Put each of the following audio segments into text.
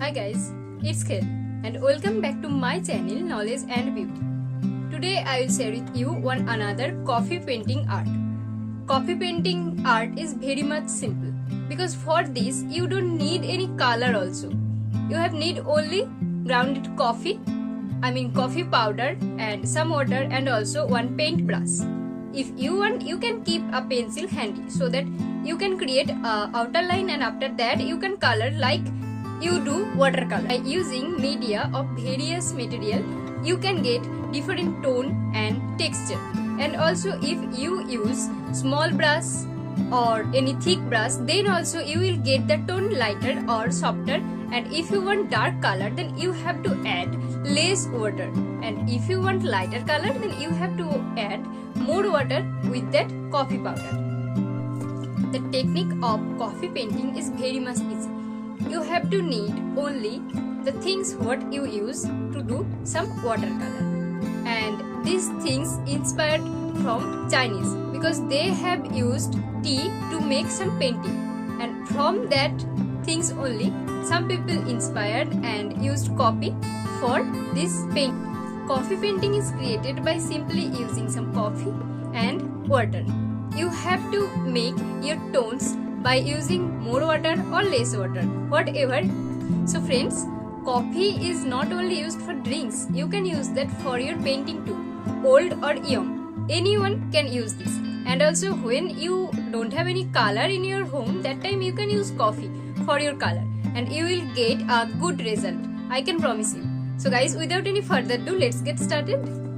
Hi guys, it's Kheyali and welcome back to my channel Knowledge and Beauty. Today I will share with you one another coffee painting art. Coffee painting art is very much simple because for this you don't need any color also. You have need only grounded coffee, coffee powder and some water and also one paint brush. If you want, you can keep a pencil handy so that you can create a outer line and after that you can color like you do watercolor. By using media of various material, you can get different tone and texture. And also if you use small brush or any thick brush, then also you will get the tone lighter or softer. And if you want dark color, then you have to add less water. And if you want lighter color, then you have to add more water with that coffee powder. The technique of coffee painting is very much easy. You have to need only the things what you use to do some watercolor. And these things inspired from Chinese because they have used tea to make some painting. And from that things only some people inspired and used coffee for this painting. Coffee painting is created by simply using some coffee and water. You have to make your tones by using more water or less water, whatever. So friends, coffee is not only used for drinks, you can use that for your painting too, old or young. Anyone can use this. And also when you don't have any color in your home, that time you can use coffee for your color and you will get a good result. I can promise you. So guys, without any further ado, let's get started.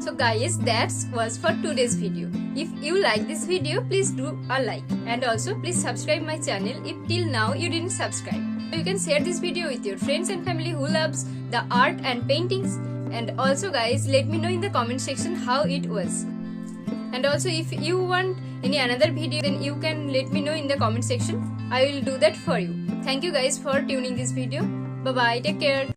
So guys, that was for today's video. If you like this video, please do a like, and also please subscribe my channel if till now you didn't subscribe. So you can share this video with your friends and family who loves the art and paintings. And also guys, let me know in the comment section how it was. And also if you want any another video, then you can let me know in the comment section. I will do that for you. Thank you guys for tuning this video. Bye bye, take care.